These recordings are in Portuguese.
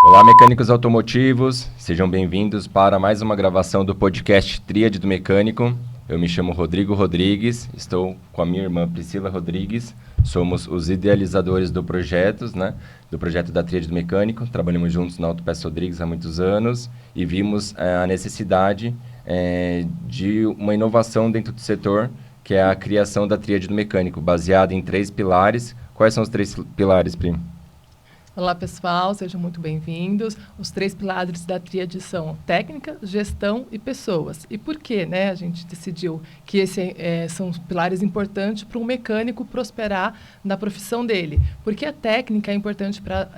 Olá, mecânicos automotivos, sejam bem-vindos para mais uma gravação do podcast Tríade do Mecânico. Eu me chamo Rodrigo Rodrigues, estou com a minha irmã Priscila Rodrigues, somos os idealizadores do projeto da Tríade do Mecânico, trabalhamos juntos na Autopeças Rodrigues há muitos anos e vimos a necessidade de uma inovação dentro do setor, que é a criação da Tríade do Mecânico, baseada em 3 pilares. Quais são os 3 pilares, Pri? Olá, pessoal, sejam muito bem-vindos. Os 3 pilares da tríade são técnica, gestão e pessoas. E por que, a gente decidiu que esses são os pilares importantes para um mecânico prosperar na profissão dele? Porque a técnica é importante para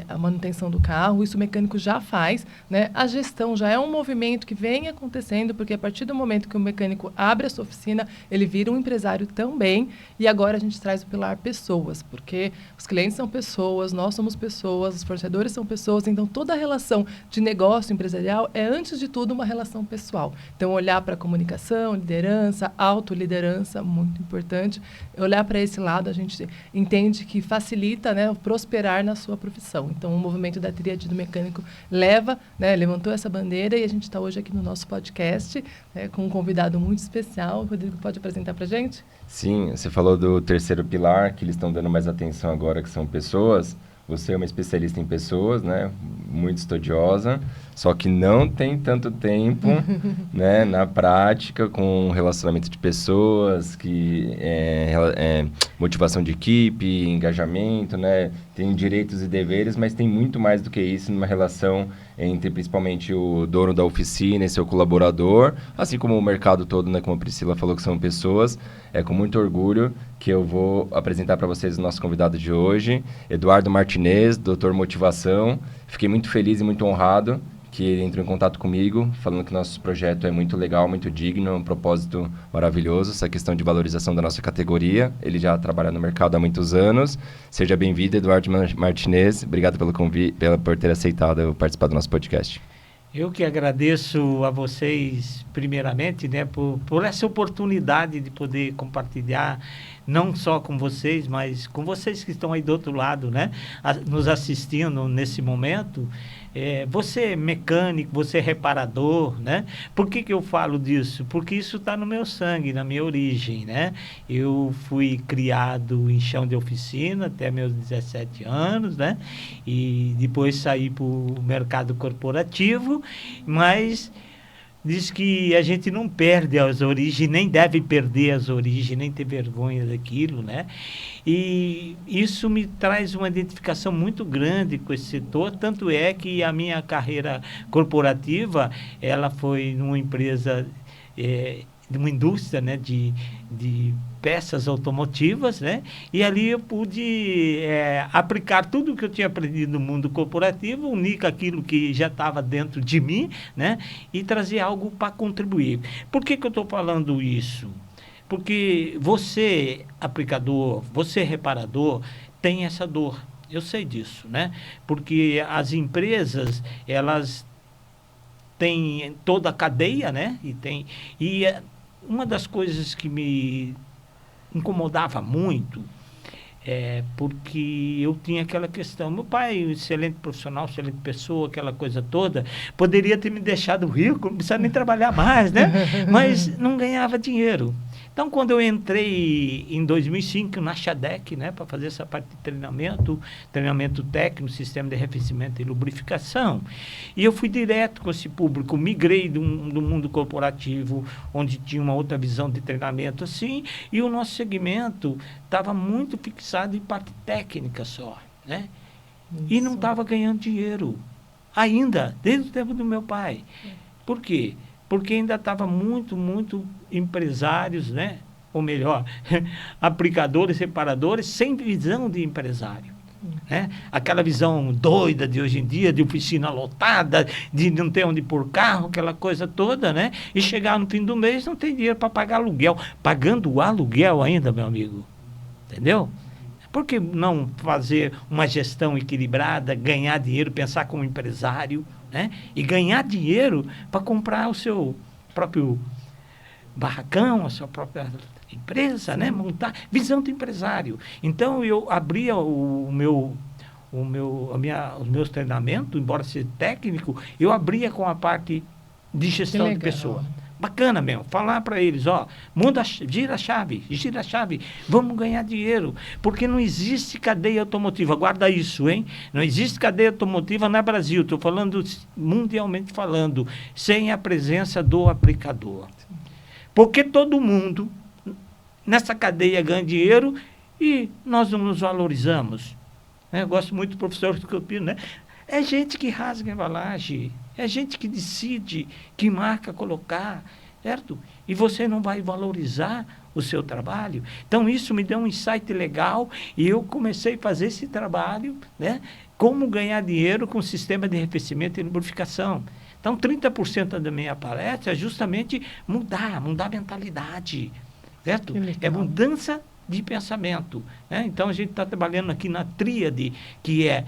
a manutenção do carro, isso o mecânico já faz, A gestão já é um movimento que vem acontecendo, porque a partir do momento que o mecânico abre a sua oficina, ele vira um empresário também. E agora a gente traz o pilar pessoas, porque os clientes são pessoas, nós somos pessoas, os fornecedores são pessoas, então toda a relação de negócio empresarial é, antes de tudo, uma relação pessoal. Então, olhar para a comunicação, liderança, autoliderança, muito importante. Olhar para esse lado, a gente entende que facilita, o prosperar na sua profissão. Então, o movimento da Tríade do Mecânico levantou essa bandeira e a gente está hoje aqui no nosso podcast com um convidado muito especial. O Rodrigo pode apresentar para a gente? Sim, você falou do terceiro pilar, que eles estão dando mais atenção agora, que são pessoas. Você é uma especialista em pessoas, muito estudiosa, só que não tem tanto tempo, na prática, com relacionamento de pessoas, que motivação de equipe, engajamento, tem direitos e deveres, mas tem muito mais do que isso numa relação entre principalmente o dono da oficina e seu colaborador, assim como o mercado todo, como a Priscila falou, que são pessoas. É com muito orgulho que eu vou apresentar para vocês o nosso convidado de hoje, Eduardo Martinez, doutor Motivação. Fiquei muito feliz e muito honrado que ele entrou em contato comigo, falando que nosso projeto é muito legal, muito digno, um propósito maravilhoso, essa questão de valorização da nossa categoria. Ele já trabalha no mercado há muitos anos. Seja bem-vindo, Eduardo Martinez. Obrigado pelo convite, por ter aceitado participar do nosso podcast. Eu que agradeço a vocês, primeiramente, por essa oportunidade de poder compartilhar, não só com vocês, mas com vocês que estão aí do outro lado, nos assistindo nesse momento. Você é mecânico, você é reparador, Por que eu falo disso? Porque isso está no meu sangue, na minha origem, Eu fui criado em chão de oficina até meus 17 anos, E depois saí para o mercado corporativo, mas diz que a gente não perde as origens, nem deve perder as origens, nem ter vergonha daquilo, E isso me traz uma identificação muito grande com esse setor, tanto é que a minha carreira corporativa, ela foi numa empresa, de uma indústria, de peças automotivas, E ali eu pude aplicar tudo o que eu tinha aprendido no mundo corporativo, unir com aquilo que já estava dentro de mim, E trazer algo para contribuir. Por que eu estou falando isso? Porque você, aplicador, você, reparador, tem essa dor. Eu sei disso, Porque as empresas, elas têm toda a cadeia, E uma das coisas que me incomodava muito porque eu tinha aquela questão. Meu pai, um excelente profissional, excelente pessoa, aquela coisa toda, poderia ter me deixado rico, não precisava nem trabalhar mais, Mas não ganhava dinheiro. Então, quando eu entrei em 2005 na Shadec, para fazer essa parte de treinamento técnico, sistema de arrefecimento e lubrificação, e eu fui direto com esse público, migrei do mundo corporativo, onde tinha uma outra visão de treinamento, assim, e o nosso segmento estava muito fixado em parte técnica só, E não estava ganhando dinheiro, ainda, desde o tempo do meu pai. Por quê? Porque ainda estava muito empresários, ou melhor, aplicadores, reparadores, sem visão de empresário. Aquela visão doida de hoje em dia, de oficina lotada, de não ter onde pôr carro, aquela coisa toda, E chegar no fim do mês não tem dinheiro para pagar aluguel. Pagando o aluguel ainda, meu amigo. Entendeu? Por que não fazer uma gestão equilibrada, ganhar dinheiro, pensar como empresário, E ganhar dinheiro para comprar o seu próprio barracão, a sua própria empresa, montar visão do empresário. Então eu abria o os meus treinamentos, embora seja técnico, eu abria com a parte de gestão de pessoa. Bacana mesmo, falar para eles, ó, gira a chave, vamos ganhar dinheiro, porque não existe cadeia automotiva, guarda isso, hein? Não existe cadeia automotiva no Brasil, estou falando mundialmente falando, sem a presença do aplicador. Porque todo mundo nessa cadeia ganha dinheiro e nós não nos valorizamos. Eu gosto muito do professor Scopino, né? É gente que rasga a embalagem, é gente que decide, que marca colocar, certo? E você não vai valorizar o seu trabalho. Então, isso me deu um insight legal e eu comecei a fazer esse trabalho, né? Como ganhar dinheiro com o sistema de arrefecimento e lubrificação. Então, 30% da minha palestra é justamente mudar a mentalidade, certo? É mudança de pensamento, né? Então, a gente está trabalhando aqui na tríade, que é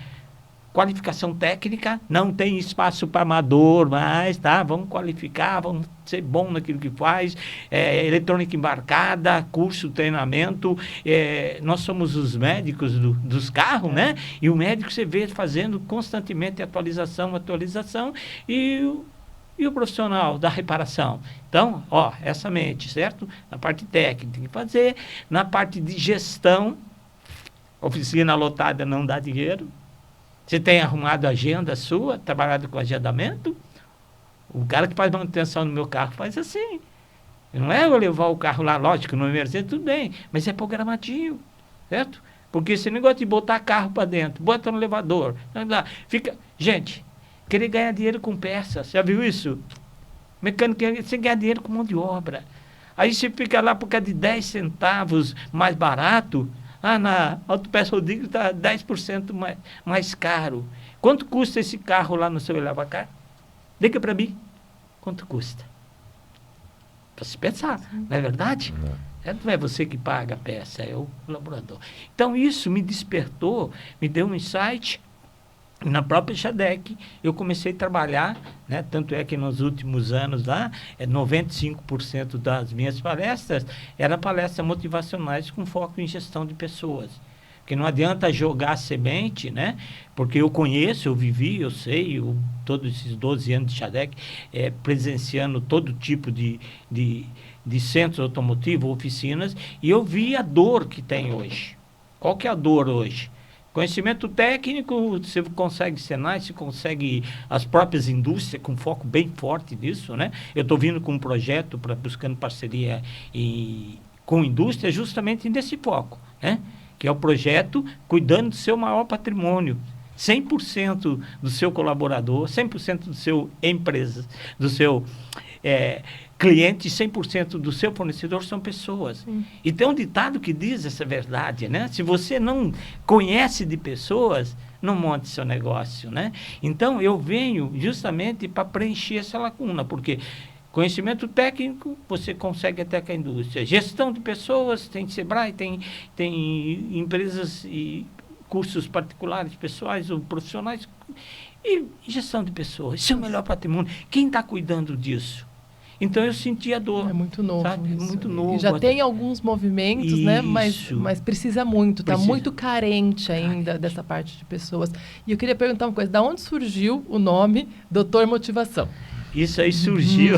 qualificação técnica, não tem espaço para amador mais, tá? Vamos qualificar, vamos ser bom naquilo que faz, eletrônica embarcada, curso, treinamento, nós somos os médicos dos carros, né? E o médico você vê fazendo constantemente atualização, e o profissional da reparação. Então, ó, essa mente, certo? Na parte técnica tem que fazer, na parte de gestão, oficina lotada não dá dinheiro. Você tem arrumado a agenda sua, trabalhado com agendamento? O cara que faz manutenção no meu carro faz assim. Não é eu levar o carro lá, lógico, no emergência, tudo bem, mas é programadinho, certo? Porque esse negócio de botar carro para dentro, bota no elevador, fica... Gente, querer ganhar dinheiro com peças, já viu isso? Mecânico, você ganha dinheiro com mão de obra. Aí você fica lá por causa de 10 centavos mais barato, na autopeça Rodrigues está 10% mais caro. Quanto custa esse carro lá no seu Elavacar? Diga para mim. Quanto custa? Para se pensar, não é verdade? Não é você que paga a peça, é o colaborador. Então, isso me despertou, me deu um insight. Na própria Shadec, eu comecei a trabalhar, né? Tanto é que nos últimos anos lá, 95% das minhas palestras eram palestras motivacionais com foco em gestão de pessoas. Porque não adianta jogar semente, né? Porque eu conheço, eu vivi, eu sei, todos esses 12 anos de Shadec, presenciando todo tipo de centros automotivos, oficinas, e eu vi a dor que tem hoje. Qual que é a dor hoje? Conhecimento técnico, você consegue Senai, você consegue as próprias indústrias, com foco bem forte nisso, né? Eu estou vindo com um projeto buscando parceria com indústria justamente nesse foco, né? Que é o projeto cuidando do seu maior patrimônio. 100% do seu colaborador, 100% do seu empresa, do seu cliente, 100% do seu fornecedor são pessoas. Sim. E tem um ditado que diz essa verdade, né? Se você não conhece de pessoas, não monte seu negócio, né? Então, eu venho justamente para preencher essa lacuna, porque conhecimento técnico, você consegue até com a indústria. Gestão de pessoas, tem Sebrae, tem empresas e cursos particulares, pessoais ou profissionais. E gestão de pessoas, isso é o melhor patrimônio. Quem está cuidando disso? Então, eu senti a dor. É muito novo. Sabe? Muito novo. E já tem alguns movimentos, né? Mas precisa muito. Está muito carente ainda dessa parte de pessoas. E eu queria perguntar uma coisa. Da onde surgiu o nome Doutor Motivação? Isso aí surgiu.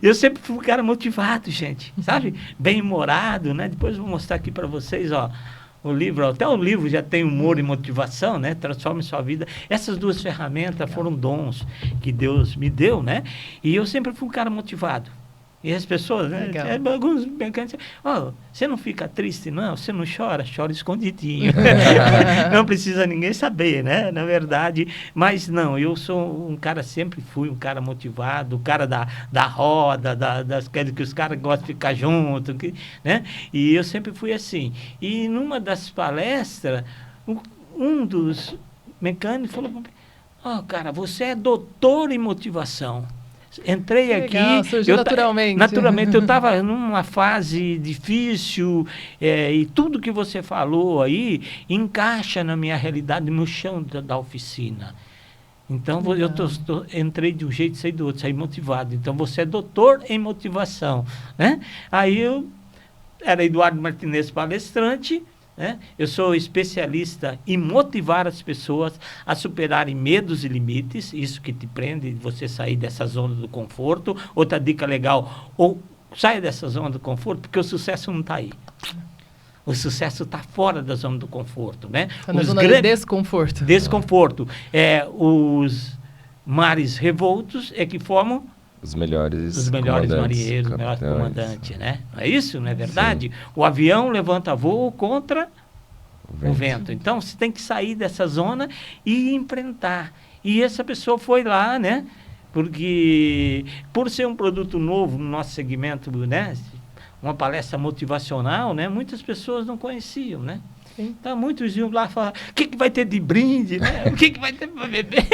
Eu sempre fui um cara motivado, gente. Sabe? Bem-humorado, né? Depois eu vou mostrar aqui para vocês, ó. O livro, até o livro já tem humor e motivação, né? Transforme sua vida. Essas duas ferramentas foram dons que Deus me deu, né? E eu sempre fui um cara motivado. E as pessoas, né? Alguns mecânicos, você não fica triste, não? Você não chora? Chora escondidinho. Não precisa ninguém saber, né? Na verdade, mas não, eu sou um cara, sempre fui um cara motivado, o cara da roda, das que os caras gostam de ficar junto, né? E eu sempre fui assim. E numa das palestras, um dos mecânicos falou para mim, cara, você é doutor em motivação. Entrei aqui, surgiu naturalmente. Naturalmente, eu estava numa fase difícil e tudo que você falou aí encaixa na minha realidade, no chão da oficina. Então, entrei de um jeito e saí do outro, saí motivado. Então, você é doutor em motivação, né? Aí eu era Eduardo Martinez, palestrante, né? Eu sou especialista em motivar as pessoas a superarem medos e limites, isso que te prende, você sair dessa zona do conforto. Outra dica legal, ou saia dessa zona do conforto, porque o sucesso não está aí. O sucesso está fora da zona do conforto, né? Está na zona de desconforto. Desconforto. Os mares revoltos é que formam os melhores marinheiros, os melhores comandantes, né? Não é isso? Não é verdade? Sim. O avião levanta voo contra o vento. Então, você tem que sair dessa zona e enfrentar. E essa pessoa foi lá, né? Porque, por ser um produto novo no nosso segmento, né? Uma palestra motivacional, né? Muitas pessoas não conheciam, né? Então, muitos iam lá falar, o que vai ter de brinde, né? O que vai ter para beber?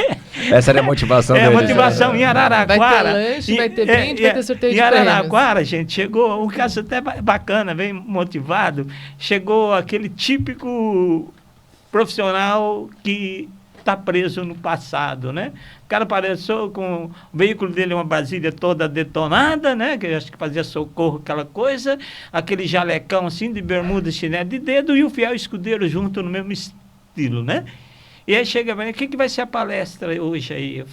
Essa era a motivação deles. A motivação em Araraquara. Vai ter lanche, vai ter brinde, vai ter sorteio de prêmios. Em Araraquara, gente, chegou um caso até bacana, bem motivado, chegou aquele típico profissional que está preso no passado, né? O cara apareceu com o veículo dele, uma Brasília toda detonada, né? Que eu acho que fazia socorro, aquela coisa, aquele jalecão assim, de bermuda, chinelo de dedo, e o fiel escudeiro junto no mesmo estilo, né? E aí chega, o que vai ser a palestra hoje aí? Eu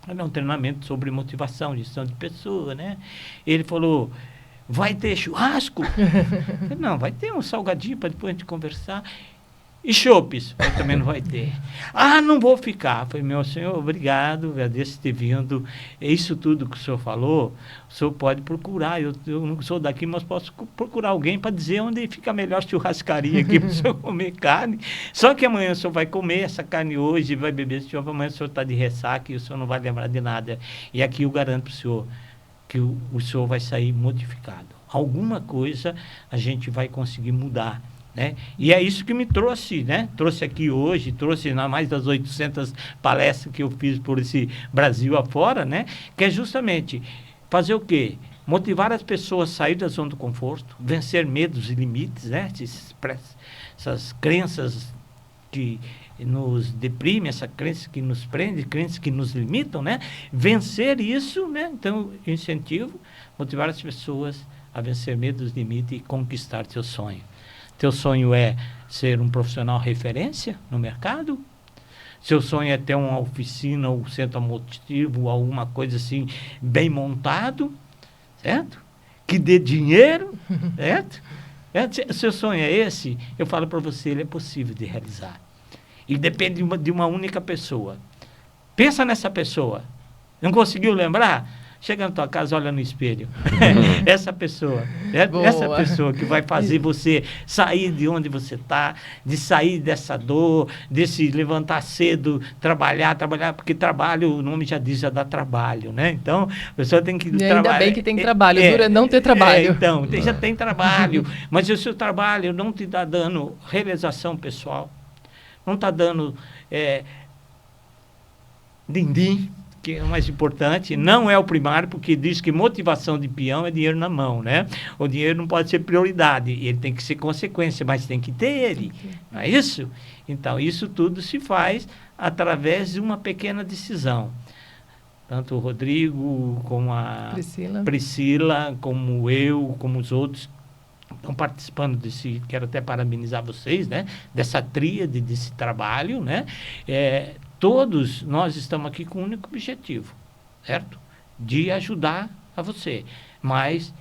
falei, um treinamento sobre motivação, gestão de pessoa, né? Ele falou, vai ter churrasco? Eu falei, não, vai ter um salgadinho para depois a gente conversar. E chopes, também não vai ter. Ah, não vou ficar. Falei, meu senhor, obrigado, agradeço ter vindo. Isso tudo que o senhor falou, o senhor pode procurar. Eu não sou daqui, mas posso procurar alguém para dizer onde fica a melhor churrascaria aqui para o senhor comer carne. Só que amanhã o senhor vai comer essa carne hoje, vai beber esse chopp, amanhã o senhor está de ressaca e o senhor não vai lembrar de nada. E aqui eu garanto para o senhor que o senhor vai sair modificado. Alguma coisa a gente vai conseguir mudar. Né? E é isso que me trouxe, né? Trouxe aqui hoje, trouxe na mais das 800 palestras que eu fiz por esse Brasil afora, né? Que é justamente fazer o quê? Motivar as pessoas a sair da zona do conforto, vencer medos e limites, né? Essas crenças que nos deprimem, essa crença que nos prende, crenças que nos limitam, né? Vencer isso, né? Então, eu incentivo, motivar as pessoas a vencer medos, limites e conquistar seu sonho. Teu sonho é ser um profissional referência no mercado? Seu sonho é ter uma oficina ou centro automotivo, alguma coisa assim, bem montado, certo? Que dê dinheiro, certo? Seu sonho é esse? Eu falo para você, ele é possível de realizar. E depende de uma única pessoa. Pensa nessa pessoa. Não conseguiu lembrar? Chega na tua casa, olha no espelho. Essa pessoa que vai fazer você sair de onde você está, de sair dessa dor, de se levantar cedo, trabalhar, porque trabalho, o nome já diz, já dá trabalho, né? Então, a pessoa tem que trabalhar. Ainda bem que tem trabalho, dura é não ter trabalho. Então, já tem trabalho, mas se o seu trabalho não te dá dando realização pessoal, não está dando din-din, que é o mais importante, não é o primário, porque diz que motivação de peão é dinheiro na mão, né? O dinheiro não pode ser prioridade, ele tem que ser consequência, mas tem que ter ele, não é isso? Então, isso tudo se faz através de uma pequena decisão. Tanto o Rodrigo, como a Priscila, como eu, como os outros estão participando desse, quero até parabenizar vocês, né? Dessa tríade, desse trabalho, né? Todos nós estamos aqui com um único objetivo, certo? De ajudar a você. Mas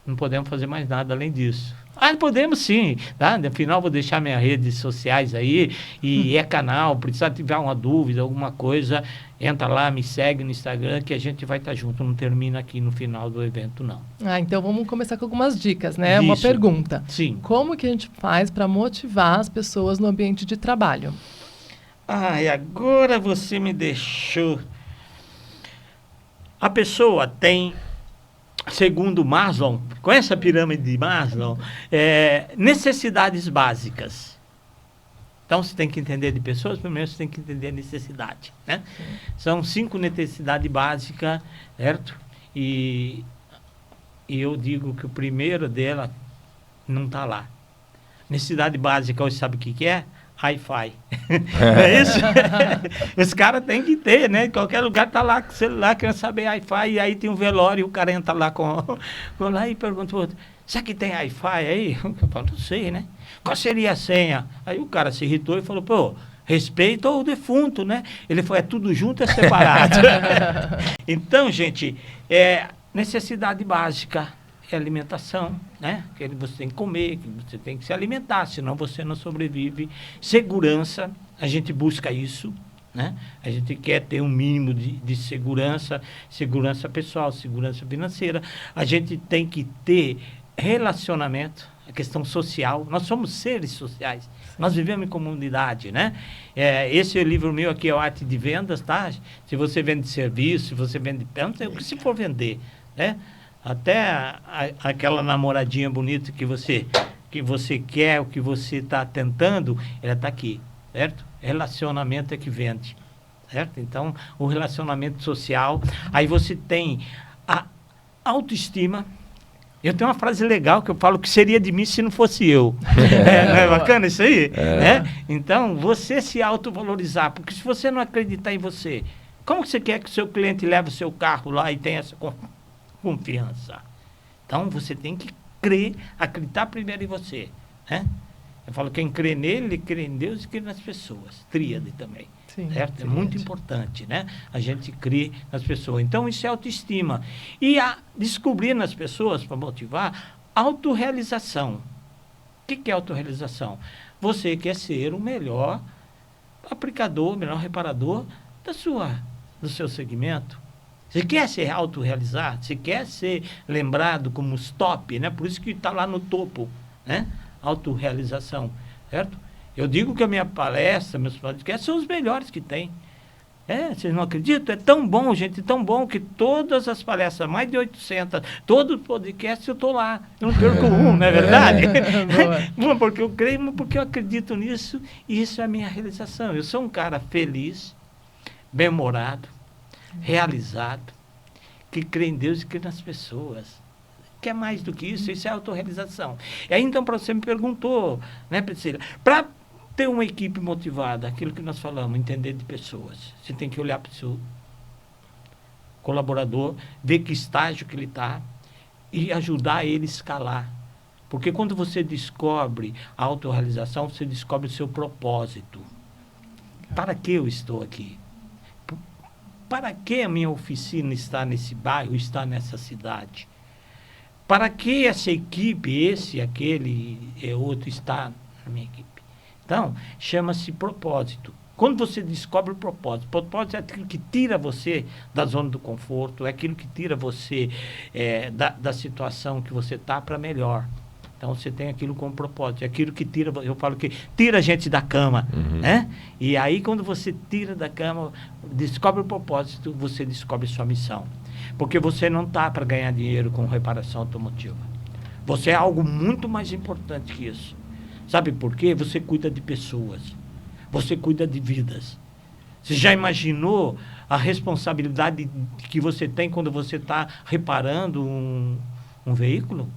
não podemos fazer mais nada além disso. Podemos sim, tá? No final vou deixar minhas redes sociais aí e canal, precisar tiver uma dúvida, alguma coisa, entra lá, me segue no Instagram que a gente vai estar junto, não termina aqui no final do evento não. Então vamos começar com algumas dicas, né? Isso. Uma pergunta. Sim. Como que a gente faz para motivar as pessoas no ambiente de trabalho? Agora você me deixou. A pessoa tem, segundo Maslow, conhece a pirâmide de Maslow? Necessidades básicas. Então, você tem que entender de pessoas, primeiro você tem que entender a necessidade, né? São 5 necessidades básicas, certo? E eu digo que o primeiro dela não está lá. Necessidade básica, hoje sabe o que é? Wi-Fi. Não é isso? Os caras têm que ter, né? Em qualquer lugar tá lá com o celular, querendo saber Wi-Fi, e aí tem um velório e o cara entra lá com lá e pergunta pro outro, será que tem Wi-Fi aí? Eu falo, não sei, né? Qual seria a senha? Aí o cara se irritou e falou, pô, respeita o defunto, né? Ele falou, é tudo junto, é separado. Então, gente, necessidade básica é alimentação, né? Que você tem que comer, que você tem que se alimentar, senão você não sobrevive. Segurança, a gente busca isso, né? A gente quer ter um mínimo de segurança, segurança pessoal, segurança financeira. A gente tem que ter relacionamento, a questão social. Nós somos seres sociais, nós vivemos em comunidade, né? Esse livro meu aqui é o Arte de Vendas, tá? Se você vende serviço, se você vende tanto, o que se for vender, né? Até aquela namoradinha bonita que você quer, o que você está tentando, ela está aqui, certo? Relacionamento é que vende, certo? Então, o relacionamento social, aí você tem a autoestima. Eu tenho uma frase legal que eu falo que seria de mim se não fosse eu. Não é bacana isso aí? Então, você se autovalorizar, porque se você não acreditar em você, como que você quer que o seu cliente leve o seu carro lá e tenha essa confiança? Então, você tem que crer, acreditar primeiro em você, né? Eu falo, quem crê nele, crê em Deus e crê nas pessoas. Tríade também. Sim, certo? É muito importante, né? A gente crê nas pessoas. Então, isso é autoestima. E descobrir nas pessoas, para motivar, autorrealização. O que é autorrealização? Você quer ser o melhor aplicador, o melhor reparador do seu segmento. Você quer se autorrealizar? Você quer ser lembrado como os top, né? Por isso que está lá no topo, né? Autorrealização, certo? Eu digo que a minha palestra, meus podcasts são os melhores que tem. Vocês não acreditam? É tão bom, gente, tão bom que todas as palestras, mais de 800, todos os podcasts eu estou lá. Eu não perco um, não é verdade? Bom, porque eu creio, porque eu acredito nisso e isso é a minha realização. Eu sou um cara feliz, bem-humorado, realizado, que crê em Deus e crê nas pessoas. Quer mais do que isso? Isso é autorrealização. E aí, então, você me perguntou, né, Priscila, para ter uma equipe motivada, aquilo que nós falamos, entender de pessoas, você tem que olhar para o seu colaborador, ver que estágio que ele está e ajudar ele a escalar. Porque quando você descobre a autorrealização, você descobre o seu propósito. Para que eu estou aqui? Para que a minha oficina está nesse bairro, está nessa cidade? Para que essa equipe, aquele outro, está na minha equipe? Então, chama-se propósito. Quando você descobre o propósito é aquilo que tira você da zona do conforto, é aquilo que tira você da situação que você está para melhor. Então, você tem aquilo como propósito, é aquilo que tira, eu falo que tira a gente da cama, né? E aí, quando você tira da cama, descobre o propósito, você descobre sua missão. Porque você não está para ganhar dinheiro com reparação automotiva. Você é algo muito mais importante que isso. Sabe por quê? Você cuida de pessoas. Você cuida de vidas. Você já imaginou a responsabilidade que você tem quando você está reparando um veículo?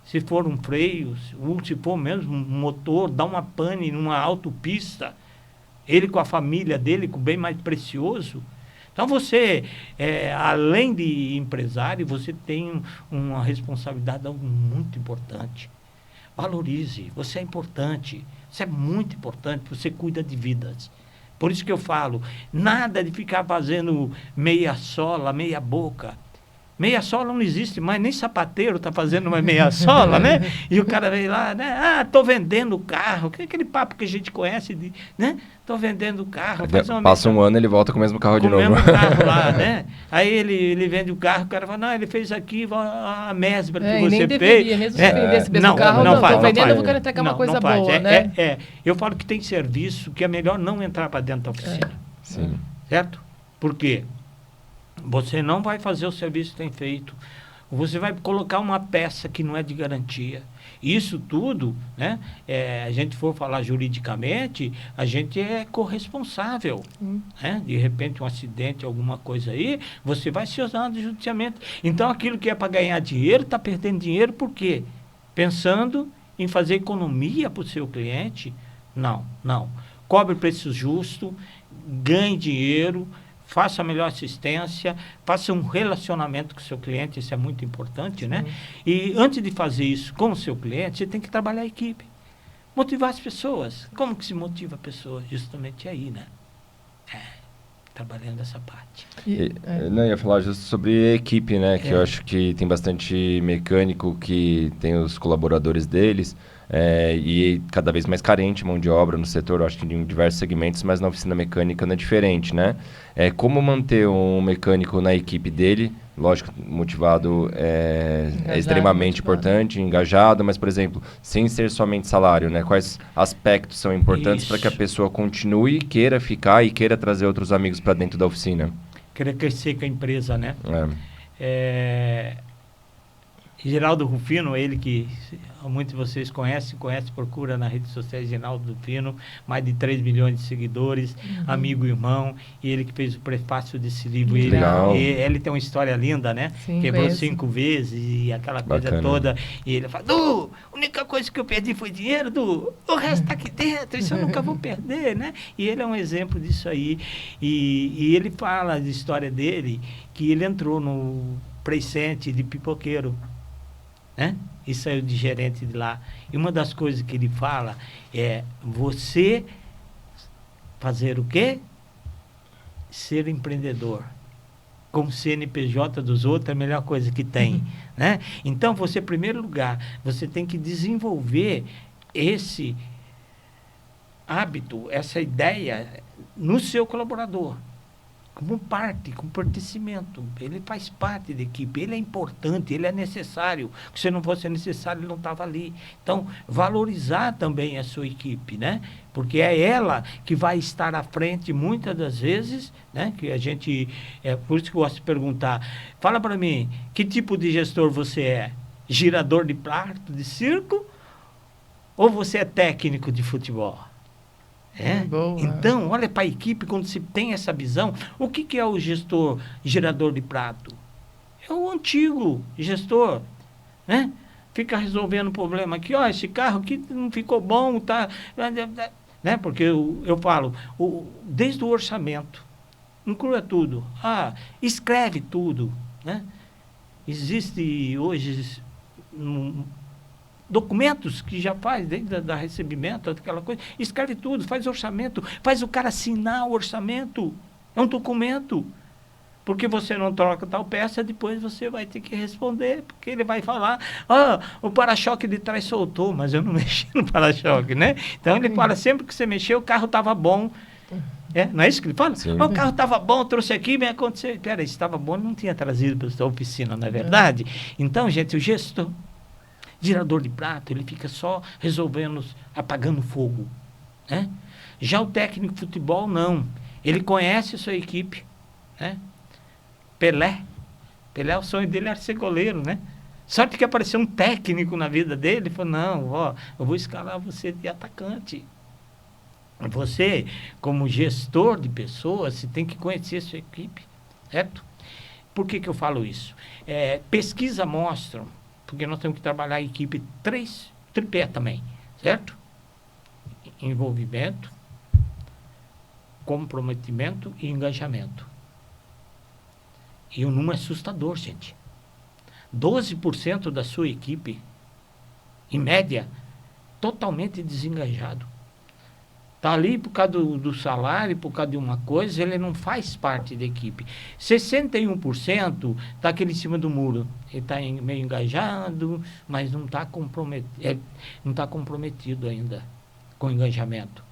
Se for um freio, ou se for mesmo um motor, dá uma pane numa autopista, ele com a família dele, com o bem mais precioso. Então, você, além de empresário, você tem uma responsabilidade muito importante. Valorize, você é importante, você é muito importante, você cuida de vidas. Por isso que eu falo, nada de ficar fazendo meia sola, meia boca. Meia sola não existe mais, nem sapateiro está fazendo uma meia sola, né? E o cara vem lá, né? Estou vendendo o carro. Que é aquele papo que a gente conhece, né? Estou vendendo o carro. Passa um ano, ele volta com o mesmo carro de novo. Com o mesmo carro lá, né? Aí ele vende o carro, o cara fala, não, ele fez aqui a mesma que você nem fez. Deveria, mesmo se vender esse mesmo carro, não estou vendendo, eu vou querer entregar uma coisa boa, né? Eu falo que tem serviço que é melhor não entrar para dentro da oficina. Sim. Certo? Por quê? Você não vai fazer o serviço que tem feito. Você vai colocar uma peça que não é de garantia. Isso tudo, né? A gente for falar juridicamente, a gente é corresponsável. Né? De repente, um acidente, alguma coisa aí, você vai se usar do judiciamento. Então, aquilo que é para ganhar dinheiro, está perdendo dinheiro por quê? Pensando em fazer economia para o seu cliente? Não, não. Cobre preço justo, ganhe dinheiro, faça a melhor assistência, faça um relacionamento com o seu cliente, isso é muito importante, né? E antes de fazer isso com o seu cliente, você tem que trabalhar a equipe. Motivar as pessoas. Como que se motiva a pessoa? Justamente aí, né? Trabalhando essa parte. Não, eu ia falar justo sobre a equipe, né? Que eu acho que tem bastante mecânico que tem os colaboradores deles e cada vez mais carente mão de obra no setor, eu acho que em diversos segmentos, mas na oficina mecânica não é diferente, né? Como manter um mecânico na equipe dele, lógico, motivado é extremamente importante, engajado, mas, por exemplo, sem ser somente salário, né? Quais aspectos são importantes para que a pessoa continue, queira ficar e queira trazer outros amigos para dentro da oficina? Querer crescer com a empresa, né? Geraldo Rufino, ele que muitos de vocês conhecem, procura na rede social Geraldo Rufino, mais de 3 milhões de seguidores, amigo e irmão, e ele que fez o prefácio desse livro. Ele tem uma história linda, né? Sim, quebrou 5 vezes e aquela coisa toda. E ele fala, Du, a única coisa que eu perdi foi dinheiro, Du, o resto está aqui dentro, isso eu nunca vou perder, né? E ele é um exemplo disso aí. E ele fala da história dele, que ele entrou no Presente de pipoqueiro, né? E saiu de gerente de lá. E uma das coisas que ele fala é você fazer o quê? Ser empreendedor. Como CNPJ dos outros é a melhor coisa que tem, né? Então, você, em primeiro lugar, você tem que desenvolver esse hábito, essa ideia no seu colaborador. Como parte, como pertencimento. Ele faz parte da equipe, ele é importante, ele é necessário. Se não fosse necessário, ele não estava ali. Então, valorizar também a sua equipe, né? Porque é ela que vai estar à frente muitas das vezes, né? Que a gente, por isso que eu gosto de perguntar, fala para mim, que tipo de gestor você é? Girador de prato de circo? Ou você é técnico de futebol? Então, olha para a equipe, quando se tem essa visão, o que é o gestor gerador de prato? É o antigo gestor, né? Fica resolvendo o problema aqui, esse carro aqui não ficou bom, tá, né? Porque eu falo, desde o orçamento, inclua tudo, escreve tudo, né? Existe hoje documentos que já faz, desde da recebimento, aquela coisa, escreve tudo, faz orçamento, faz o cara assinar o orçamento, é um documento, porque você não troca tal peça, depois você vai ter que responder, porque ele vai falar, o para-choque de trás soltou, mas eu não mexi no para-choque, né? Então ele fala, sempre que você mexeu, o carro estava bom. Não é isso que ele fala? O carro estava bom, trouxe aqui, vai acontecer. Peraí, se estava bom, não tinha trazido para a sua oficina, não é verdade? Então, gente, o gestor gerador de prato, ele fica só resolvendo, apagando fogo, né? Já o técnico de futebol, não. Ele conhece a sua equipe, né? Pelé, o sonho dele era ser goleiro, né? Sorte que apareceu um técnico na vida dele, ele falou, não, eu vou escalar você de atacante. Você, como gestor de pessoas, você tem que conhecer a sua equipe, certo? Por que eu falo isso? Pesquisa mostram, porque nós temos que trabalhar a equipe tripé também, certo? Envolvimento, comprometimento e engajamento. E o número é assustador, gente. 12% da sua equipe, em média, totalmente desengajado. Está ali por causa do salário, por causa de uma coisa, ele não faz parte da equipe. 61% está aquele em cima do muro. Ele está meio engajado, mas não está comprometido ainda com o engajamento.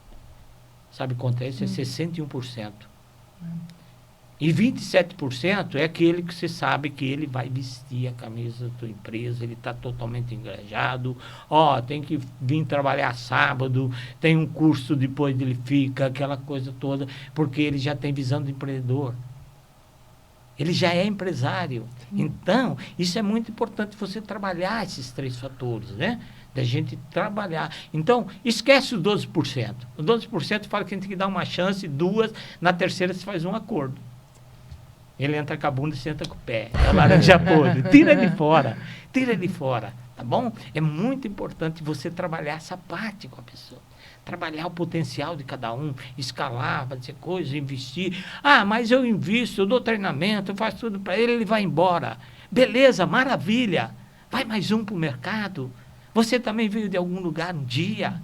Sabe quanto é isso? É 61%. E 27% é aquele que você sabe que ele vai vestir a camisa da tua empresa, ele está totalmente engajado, tem que vir trabalhar sábado, tem um curso depois ele fica, aquela coisa toda, porque ele já tem visão de empreendedor. Ele já é empresário. Então, isso é muito importante você trabalhar esses 3 fatores, né? Da gente trabalhar. Então, esquece os 12%. O 12% fala que a gente tem que dar uma chance, 2, na terceira se faz um acordo. Ele entra com a bunda e senta com o pé. É a laranja podre. Tira ele fora. tá bom? É muito importante você trabalhar essa parte com a pessoa. Trabalhar o potencial de cada um, escalar, fazer coisas, investir. Ah, mas eu invisto, eu dou treinamento, eu faço tudo para ele, ele vai embora. Beleza, maravilha. Vai mais um para o mercado. Você também veio de algum lugar um dia.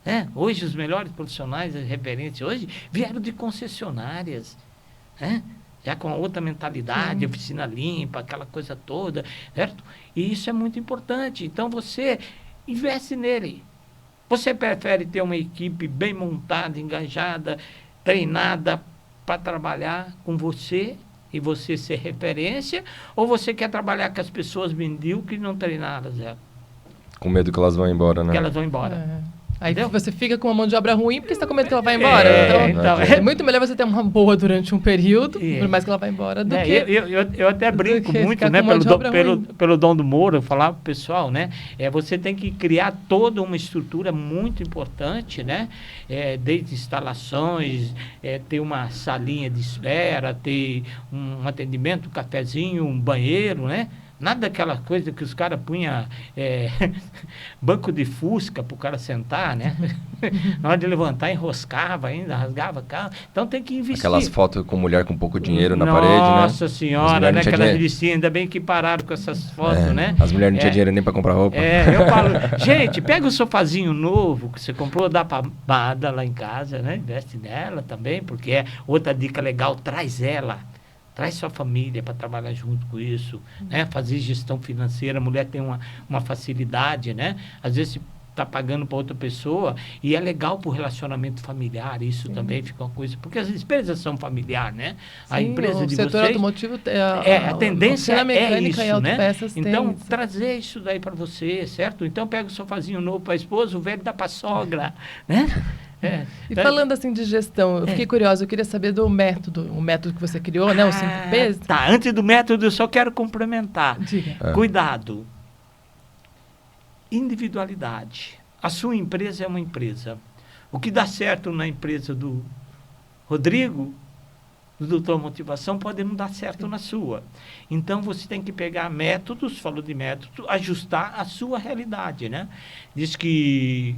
Né? Hoje os melhores profissionais, as referências hoje, vieram de concessionárias. Né? Já com outra mentalidade, oficina limpa, aquela coisa toda, certo? E isso é muito importante. Então você investe nele. Você prefere ter uma equipe bem montada, engajada, treinada para trabalhar com você e você ser referência, ou você quer trabalhar com as pessoas medíocres e não treinadas? Com medo que elas vão embora, né? Que elas vão embora. Aí entendeu? Você fica com uma mão de obra ruim porque você está com medo que ela vai embora. É muito melhor você ter uma boa durante um período, por mais que ela vá embora, do que... Eu até brinco muito, né, pelo Dom do Moura, eu falava pro pessoal, né? Você tem que criar toda uma estrutura muito importante, né? Desde instalações, ter uma salinha de espera, ter um atendimento, um cafezinho, um banheiro, né? Nada daquela coisa que os caras punham banco de fusca para o cara sentar, né? Na hora de levantar, enroscava ainda, rasgava a cara. Então tem que investir. Aquelas fotos com mulher com pouco dinheiro na parede, né? Nossa senhora, né? Aquelas revistinhas, ainda bem que pararam com essas fotos, né? As mulheres não tinham dinheiro nem para comprar roupa. Eu falo, gente, pega o sofazinho novo que você comprou, dá pra Bada lá em casa, né? Investe nela também, porque é outra dica legal, traz ela. Traz sua família para trabalhar junto com isso, né? Fazer gestão financeira, a mulher tem uma facilidade, né? Às vezes está pagando para outra pessoa e é legal para o relacionamento familiar, isso também fica uma coisa, porque as empresas são familiares, né? A empresa de vocês... O setor automotivo... a tendência é isso, né? Então, tem trazer isso daí para você, certo? Então, pega o sofazinho novo para a esposa, o velho dá para a sogra, né? E falando assim de gestão, eu fiquei curiosa, eu queria saber do método, o método que você criou, né? Os 5 P's. Tá, antes do método eu só quero complementar. Diga. Cuidado. Individualidade. A sua empresa é uma empresa. O que dá certo na empresa do Rodrigo, do Doutor Motivação, pode não dar certo na sua. Então, você tem que pegar métodos, falou de método, ajustar a sua realidade, né? Diz que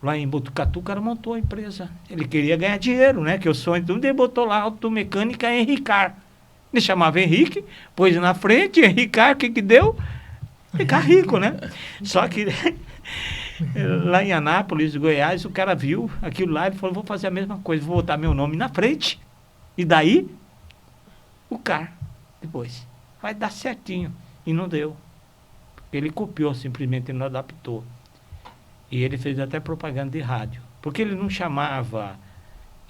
lá em Botucatu, o cara montou a empresa. Ele queria ganhar dinheiro, né? Que o sonho tudo, ele botou lá automecânica Henricar. Ele chamava Henrique, pôs na frente, Henricar, o que deu? Ficar rico, né? Só que lá em Anápolis, Goiás, o cara viu aquilo lá e falou, vou fazer a mesma coisa, vou botar meu nome na frente. E daí, o CAR, depois. Vai dar certinho. E não deu. Ele copiou, simplesmente, ele não adaptou. E ele fez até propaganda de rádio. Porque ele não chamava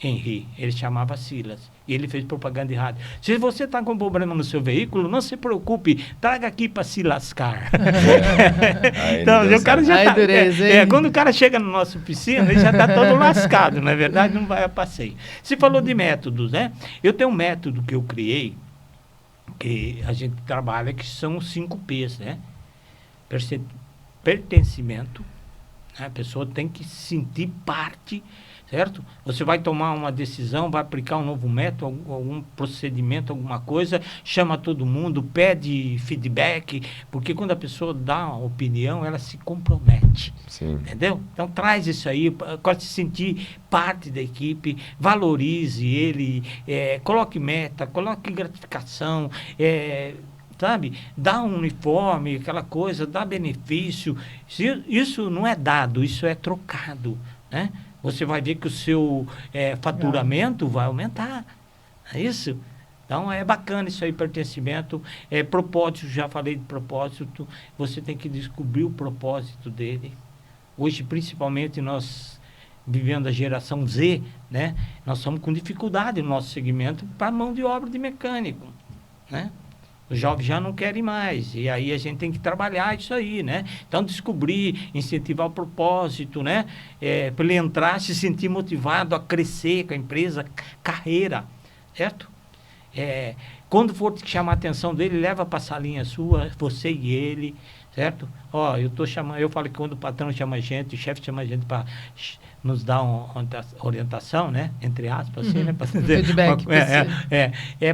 Henri, ele chamava Silas. E ele fez propaganda de rádio. Se você está com problema no seu veículo, não se preocupe, traga aqui para se lascar. Então, o cara já tá, quando o cara chega na nossa oficina, ele já está todo lascado, não é verdade? Não vai a passeio. Você falou de métodos, né? Eu tenho um método que eu criei, que a gente trabalha, que são os 5 P's, né? Pertencimento. A pessoa tem que se sentir parte, certo? Você vai tomar uma decisão, vai aplicar um novo método, algum procedimento, alguma coisa, chama todo mundo, pede feedback, porque quando a pessoa dá uma opinião, ela se compromete. Sim. Entendeu? Então traz isso aí, para se sentir parte da equipe, valorize ele, coloque meta, coloque gratificação, sabe? Dá um uniforme, aquela coisa, dá benefício. Isso não é dado, isso é trocado, né? Você vai ver que o seu faturamento vai aumentar. É isso? Então, é bacana isso aí, pertencimento. Propósito, já falei de propósito. Você tem que descobrir o propósito dele. Hoje, principalmente, nós vivendo a geração Z, né? Nós estamos com dificuldade no nosso segmento para mão de obra de mecânico, né? Os jovens já não querem mais, e aí a gente tem que trabalhar isso aí, né? Então, descobrir, incentivar o propósito, né? Para ele entrar, se sentir motivado a crescer com a empresa, carreira, certo? Quando for chamar a atenção dele, leva para a salinha sua, você e ele, certo? Eu falo que quando o patrão chama a gente, o chefe chama a gente para nos dar uma orientação, né? Entre aspas, assim, né? Para dizer, feedback.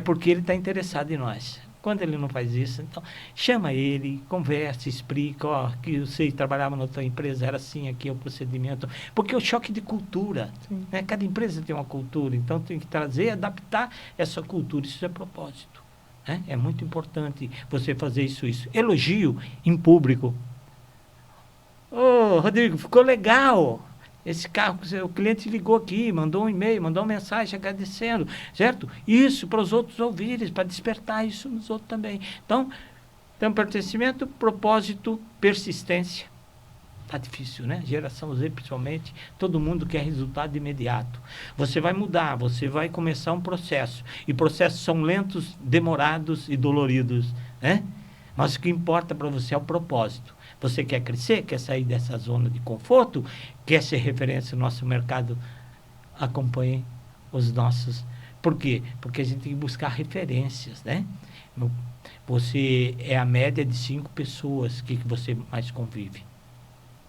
Porque ele está interessado em nós. Quando ele não faz isso, então chama ele, conversa, explica, ó, que você trabalhava na tua empresa, era assim, aqui é o procedimento. Porque é o choque de cultura. Né? Cada empresa tem uma cultura, então tem que trazer, adaptar essa cultura. Isso é propósito. Né? É muito importante você fazer isso. Elogio em público. Ô, Rodrigo, ficou legal. Esse carro, o cliente ligou aqui, mandou um e-mail, mandou uma mensagem agradecendo, certo? Isso para os outros ouvirem, para despertar isso nos outros também. Então, tem um pertencimento, propósito, persistência. Está difícil, né? Geração Z, principalmente, todo mundo quer resultado imediato. Você vai mudar, você vai começar um processo. E processos são lentos, demorados e doloridos, né? Mas o que importa para você é o propósito. Você quer crescer, quer sair dessa zona de conforto, quer ser referência no nosso mercado, acompanhe os nossos. Por quê? Porque a gente tem que buscar referências, né? Você é a média de 5 pessoas que você mais convive.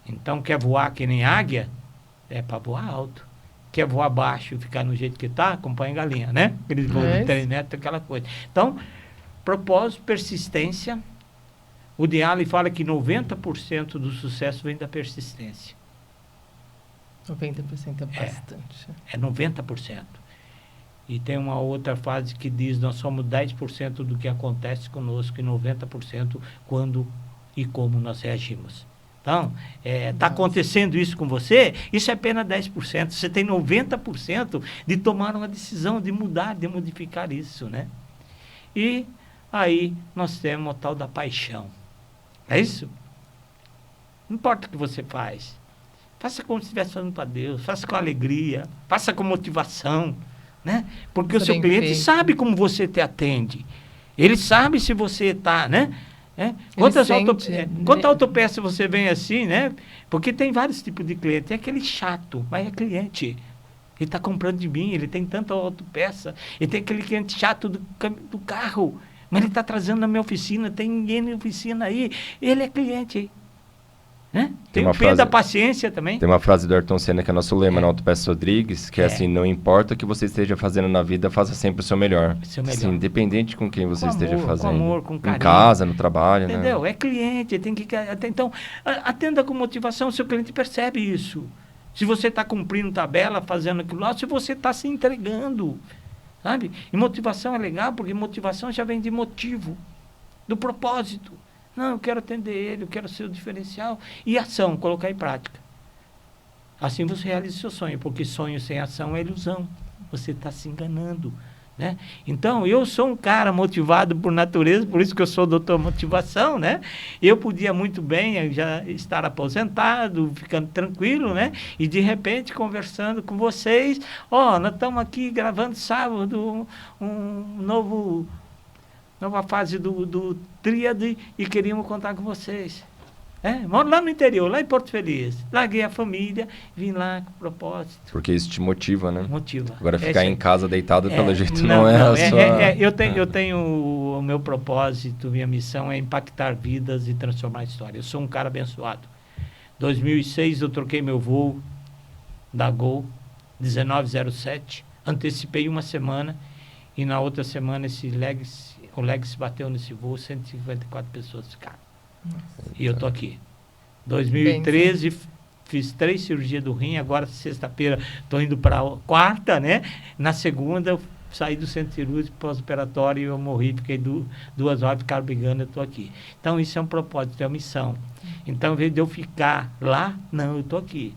Então, quer voar que nem águia? É para voar alto. Quer voar baixo e ficar no jeito que está? Acompanha galinha, né? Aqueles voos de 3 metros, aquela coisa. Então, propósito, persistência. O Deale fala que 90% do sucesso vem da persistência. 90% é bastante. É 90%. E tem uma outra frase que diz, nós somos 10% do que acontece conosco e 90% quando e como nós reagimos. Então, está acontecendo isso com você, isso é apenas 10%. Você tem 90% de tomar uma decisão, de mudar, de modificar isso, né? E aí nós temos o tal da paixão. É isso? Não importa o que você faz. Faça como se estivesse fazendo para Deus. Faça com alegria. Faça com motivação. Né? Porque o seu cliente sabe como você te atende. Ele sabe se você está, né? Quanta autopeça você vem assim, né? Porque tem vários tipos de cliente. Tem aquele chato, mas é cliente. Ele está comprando de mim, ele tem tanta autopeça. Ele tem aquele cliente chato do carro. Mas ele está trazendo na minha oficina, tem ninguém na oficina aí. Ele é cliente. Né? Tem o P da paciência também. Tem uma frase do Ayrton Senna, que é nosso lema na Autopeça Rodrigues, que é assim, não importa o que você esteja fazendo na vida, faça sempre o seu melhor. Assim, independente com quem você esteja fazendo. Com amor, com carinho. Em casa, no trabalho. Entendeu? Né? É cliente, tem que... Então, atenda com motivação, o seu cliente percebe isso. Se você está cumprindo tabela, fazendo aquilo lá, se você está se entregando. Sabe? E motivação é legal, porque motivação já vem de motivo, do propósito. Não, eu quero atender ele, eu quero ser o diferencial. E ação, colocar em prática. Assim você realiza o seu sonho, porque sonho sem ação é ilusão. Você está se enganando. Né? Então, eu sou um cara motivado por natureza, por isso que eu sou doutor motivação, né? Eu podia muito bem já estar aposentado, ficando tranquilo, né? E de repente, conversando com vocês, nós estamos aqui gravando sábado nova fase do Tríade e queríamos contar com vocês. Moro lá no interior, lá em Porto Feliz. Larguei a família, vim lá com propósito. Porque isso te motiva, né? Motiva. Agora ficar em casa deitado pelo jeito não é a sua... Eu tenho o meu propósito, minha missão é impactar vidas e transformar histórias. Eu sou um cara abençoado. 2006 eu troquei meu voo da Gol 1907, antecipei uma semana e na outra semana o Legacy bateu nesse voo, 154 pessoas ficaram. Nossa, e eu tô aqui. 2013 fiz 3 cirurgias do rim, agora sexta-feira estou indo para a 4ª, né? Na segunda eu saí do centro cirúrgico pós-operatório e eu morri, fiquei 2 horas, ficaram brigando, eu estou aqui. Então isso é um propósito, é uma missão. Então, ao invés de eu ficar lá, não, eu estou aqui.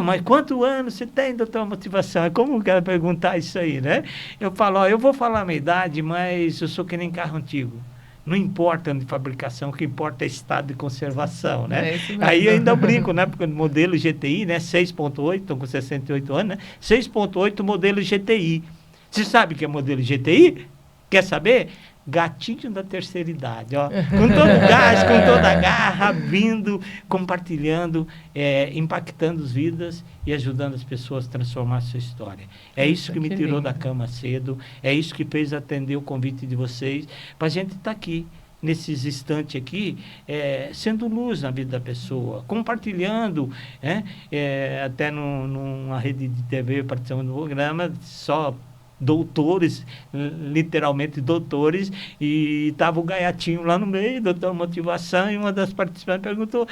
Mas quantos anos você tem, doutor motivação? É como eu quero perguntar isso aí, né? Eu falo, eu vou falar a minha idade, mas eu sou que nem carro antigo. Não importa de fabricação, o que importa é estado de conservação, né? Aí eu ainda brinco, né? Porque o modelo GTI, né? 6.8, estão com 68 anos, né? 6.8 modelo GTI. Você sabe o que é modelo GTI? Quer saber? Gatinho da terceira idade, ó. Com todo o gás, com toda a garra, vindo, compartilhando, impactando as vidas e ajudando as pessoas a transformar a sua história. É isso que me tirou da cama cedo, é isso que fez atender o convite de vocês, para a gente estar aqui, nesses instantes aqui, sendo luz na vida da pessoa, compartilhando, até numa rede de TV, participando do programa, só doutores, literalmente doutores, e estava o Gaiatinho lá no meio, doutor motivação, e uma das participantes perguntou,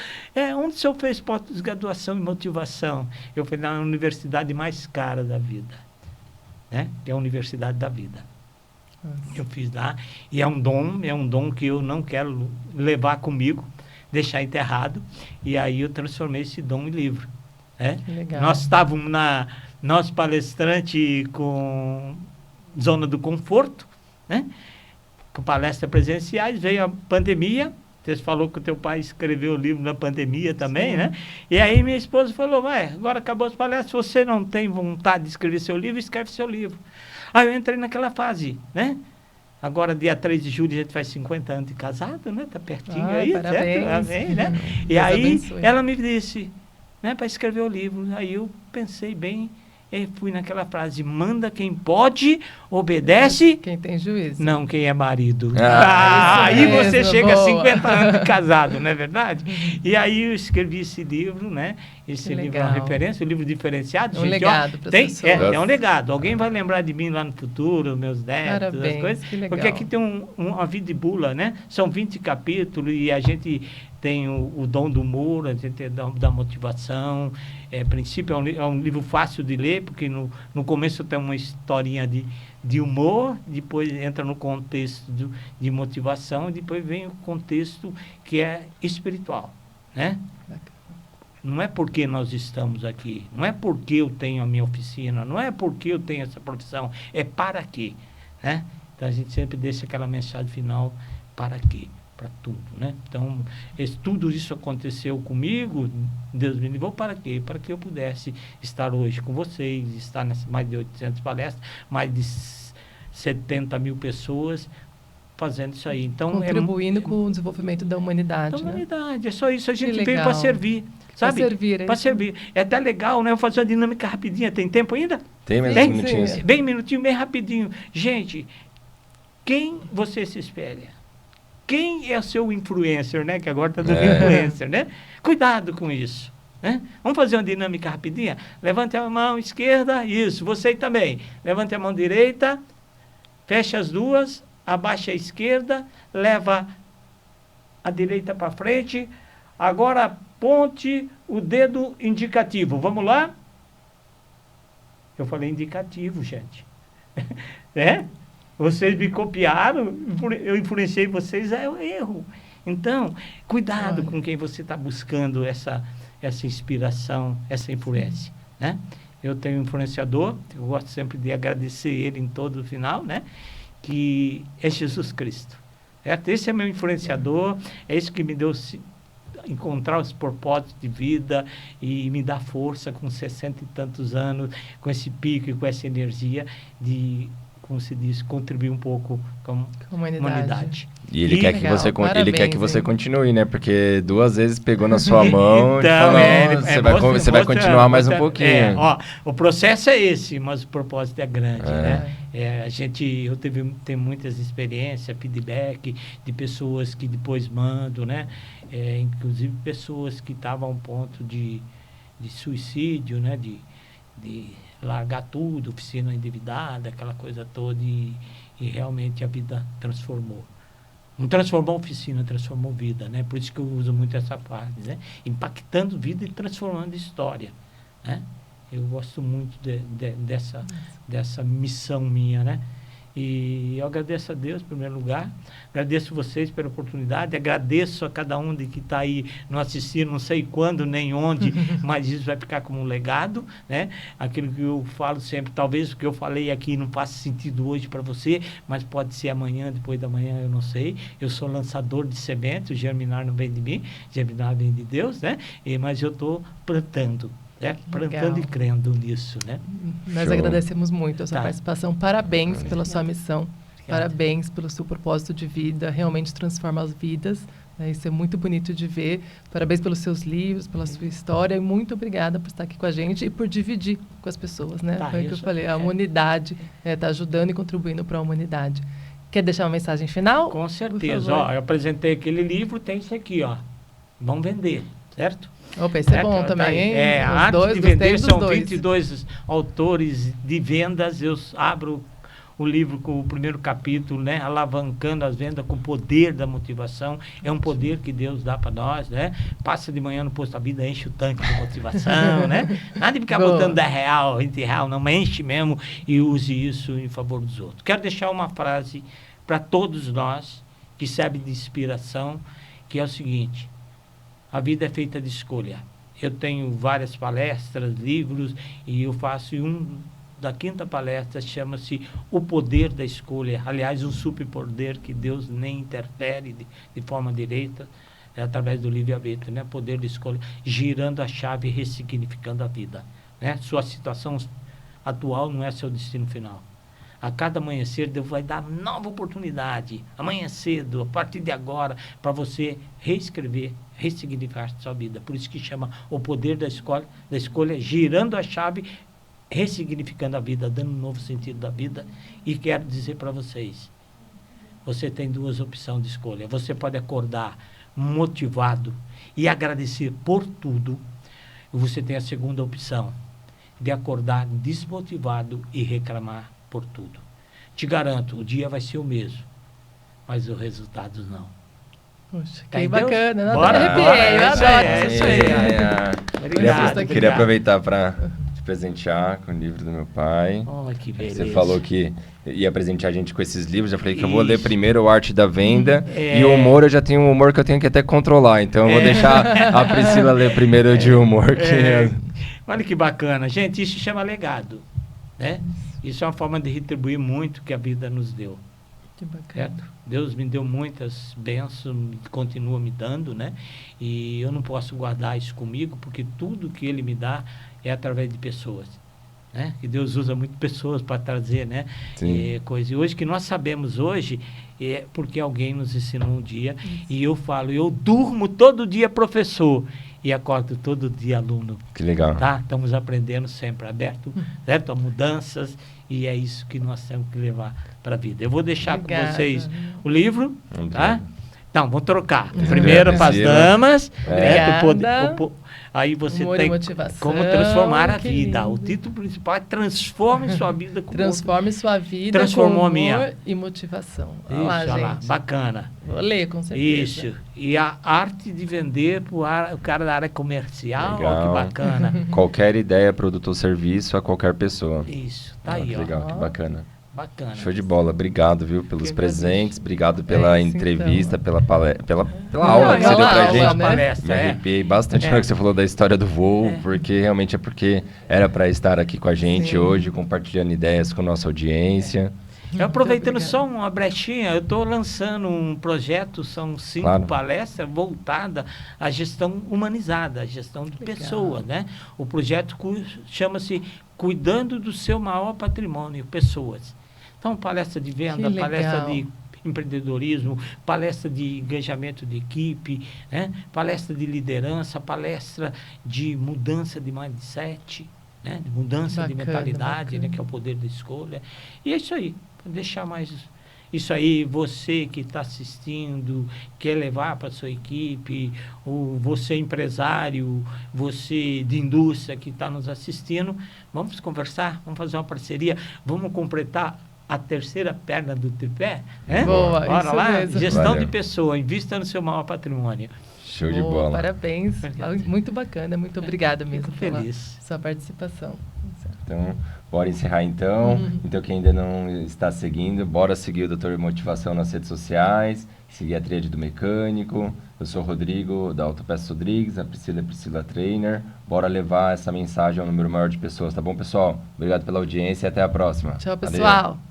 onde o senhor fez pós-graduação em motivação? Eu falei, na universidade mais cara da vida, né? Que é a Universidade da Vida. Eu fiz lá, e é um dom que eu não quero levar comigo, deixar enterrado, e aí eu transformei esse dom em livro. Né? Nós estávamos nós palestrante com zona do conforto, né? Com palestras presenciais, veio a pandemia, você falou que o teu pai escreveu o livro na pandemia também, sim, né? E aí minha esposa falou, agora acabou as palestras, se você não tem vontade de escrever seu livro, escreve seu livro. Aí eu entrei naquela fase, né? Agora, dia 3 de julho, a gente faz 50 anos de casado, né? Tá pertinho aí, parabéns. certo? Amém, né? E Deus aí, abençoe. ela me disse, né, para escrever o livro. Aí eu pensei bem, e fui naquela frase, manda quem pode, obedece... Quem tem juízo. Não, quem é marido. Isso Aí você mesmo, chega a boa. 50 anos de casado, não é verdade? E aí eu escrevi esse livro, né? Esse Que livro é uma legal. referência, um livro diferenciado. É um gente, legado para as tem, pessoas. é um legado. Alguém vai lembrar de mim lá no futuro, meus netos, Parabéns, as coisas. que legal. Porque aqui tem uma vida de bula, né? São 20 capítulos e a gente tem o dom do humor, a gente tem o dom da motivação. Princípio é um livro fácil de ler, porque no começo tem uma historinha de humor, depois entra no contexto de motivação, e depois vem o contexto que é espiritual, né? Não é porque nós estamos aqui, não é porque eu tenho a minha oficina, não é porque eu tenho essa profissão, é para quê, né? Então a gente sempre deixa aquela mensagem final, para quê? Para tudo, né? Então, tudo isso aconteceu comigo, Deus me levou para quê? Para que eu pudesse estar hoje com vocês, estar nessas mais de 800 palestras, mais de 70 mil pessoas fazendo isso aí. Então, contribuindo com o desenvolvimento da humanidade. Da humanidade, é só isso, a gente Que veio para servir. Sabe? Para servir. Para servir. É até legal, né? Eu vou fazer uma dinâmica rapidinha. Tem tempo ainda? Tem mais Tem? minutinhos. Bem minutinho, bem rapidinho. Gente, quem você se espelha? Quem é o seu influencer, né? Que agora está dando influencer, né? Cuidado com isso. Né? Vamos fazer uma dinâmica rapidinha? Levante a mão esquerda, isso. Você também. Levante a mão direita, feche as duas, abaixa a esquerda, leva a direita para frente. Agora aponte o dedo indicativo. Vamos lá? Eu falei indicativo, gente. Vocês me copiaram, eu influenciei vocês, é um erro. Então, cuidado com quem você está buscando essa inspiração, essa influência, né? Eu tenho um influenciador, eu gosto sempre de agradecer ele em todo o final, né? Que é Jesus Cristo. Esse é meu influenciador, é isso que me deu encontrar os propósitos de vida e me dá força com 60 e tantos anos, com esse pico e com essa energia de, como se diz, contribuir um pouco com a humanidade. E ele quer que você, parabéns, ele quer que você continue, né? Porque 2 vezes pegou na sua mão então, e falou, você vai continuar mais um pouquinho. O processo é esse, mas o propósito é grande, né? Eu tenho muitas experiências, feedback de pessoas que depois mandam, né? Inclusive pessoas que estavam a um ponto de suicídio, né? De largar tudo, oficina endividada, aquela coisa toda, e realmente a vida transformou. Não transformou a oficina, transformou vida, né? Por isso que eu uso muito essa frase, né? Impactando vida e transformando história, né? Eu gosto muito dessa missão minha, né? E eu agradeço a Deus, em primeiro lugar, agradeço vocês pela oportunidade, agradeço a cada um de que está aí não assistindo, não sei quando nem onde, mas isso vai ficar como um legado, né? Aquilo que eu falo sempre, talvez o que eu falei aqui não faça sentido hoje para você, mas pode ser amanhã, depois da manhã, eu não sei. Eu sou lançador de sementes, o germinar não vem de mim, germinar vem de Deus, né? Mas eu estou plantando. Plantando e crendo nisso, né? Nós agradecemos muito a sua participação. Parabéns pela sua missão. Obrigado. Parabéns pelo seu propósito de vida. Realmente transforma as vidas. Né? Isso é muito bonito de ver. Parabéns pelos seus livros, pela sua história. E muito obrigada por estar aqui com a gente e por dividir com as pessoas. Né? Foi o que eu falei. A humanidade está ajudando e contribuindo para a humanidade. Quer deixar uma mensagem final? Com certeza. Eu apresentei aquele livro, tem isso aqui, ó. Vamos vender, certo? Opa, esse é bom também, hein? A Arte de Vender são 22 autores de vendas. Eu abro o livro com o primeiro capítulo, né? Alavancando as vendas com o poder da motivação. É um poder que Deus dá para nós, né? Passa de manhã no posto da vida, enche o tanque de motivação, né? Nada de ficar botando 10 real, 20 real, não, mas enche mesmo e use isso em favor dos outros. Quero deixar uma frase para todos nós que serve de inspiração, que é o seguinte: a vida é feita de escolha. Eu tenho várias palestras, livros, e eu faço da 5ª palestra, chama-se O Poder da Escolha. Aliás, um superpoder que Deus nem interfere de forma direta, é através do livre-arbítrio, né? Poder de escolha, girando a chave e ressignificando a vida, né? Sua situação atual não é seu destino final. A cada amanhecer, Deus vai dar nova oportunidade, amanhã cedo, a partir de agora, para você reescrever, ressignificar sua vida. Por isso que chama o poder da escolha, girando a chave, ressignificando a vida, dando um novo sentido da vida. E quero dizer para vocês, você tem 2 opções de escolha. Você pode acordar motivado e agradecer por tudo. E você tem a segunda opção, de acordar desmotivado e reclamar por tudo. Te garanto, o dia vai ser o mesmo, mas os resultados não. Puxa, que bacana, não bora, arrepiei, eu adoro. É isso aí. Obrigado. Queria aproveitar para te presentear com o livro do meu pai. Oh, que beleza. Você falou que ia presentear a gente com esses livros, já falei que eu vou ler primeiro o Arte da Venda, e o humor, eu já tenho um humor que eu tenho que até controlar, então eu vou deixar a Priscila ler primeiro de humor. Olha que bacana, gente, isso se chama legado, né? Isso é uma forma de retribuir muito que a vida nos deu. Que bacana. Certo? Deus me deu muitas bênçãos, continua me dando, né? E eu não posso guardar isso comigo, porque tudo que Ele me dá é através de pessoas, né? Que Deus usa muito pessoas para trazer, né? Coisa. E hoje que nós sabemos hoje é porque alguém nos ensinou um dia. Isso. E eu falo, eu durmo todo dia professor e acordo todo dia aluno. Que legal. Tá? Estamos aprendendo sempre, aberto, certo? A mudanças, e é isso que nós temos que levar para a vida. Eu vou deixar para vocês o livro, tá? Então, vamos trocar. Primeiro para as damas. Aí você tem como transformar a vida. Lindo. O título principal é Transforme Sua Vida com Transforme Sua Vida Transformou com a minha e motivação. Isso, olha lá, bacana. Vou ler, com certeza. Isso. E a arte de vender para o cara da área comercial. Ó, que bacana. Qualquer ideia, produto ou serviço a qualquer pessoa. Isso, tá aí, que legal, que bacana. Bacana. Show de bola. Obrigado, viu, pelos presentes. Obrigado pela entrevista, então. pela aula que você deu pra gente. Palestra, me arrepiei bastante na hora que você falou da história do voo, porque realmente é porque era para estar aqui com a gente hoje, compartilhando ideias com a nossa audiência. Aproveitando só uma brechinha, eu estou lançando um projeto, são 5 palestras voltadas à gestão humanizada, à gestão de pessoas, né? O projeto chama-se Cuidando do Seu Maior Patrimônio, Pessoas. Então, palestra de venda, palestra de empreendedorismo, palestra de engajamento de equipe, né? Palestra de liderança, palestra de mudança de mindset, né? De mudança de mentalidade, né? Que é o poder da escolha. E é isso aí, para deixar mais... Isso aí, você que está assistindo, quer levar para a sua equipe, ou você empresário, você de indústria que está nos assistindo, vamos conversar, vamos fazer uma parceria, vamos completar a terceira perna do tripé, né? Boa, bora lá, mesmo. Gestão de pessoa, invista no seu maior patrimônio. Show de bola. Parabéns, muito bacana, muito obrigada mesmo pela sua participação. Então, bora encerrar então. Então, quem ainda não está seguindo, bora seguir o Doutor Motivação nas redes sociais, seguir a Tríade do Mecânico. Eu sou o Rodrigo, da Autopeças Rodrigues, a Priscila é Priscila Trainer. Bora levar essa mensagem ao número maior de pessoas, tá bom, pessoal? Obrigado pela audiência e até a próxima. Tchau, pessoal. Valeu.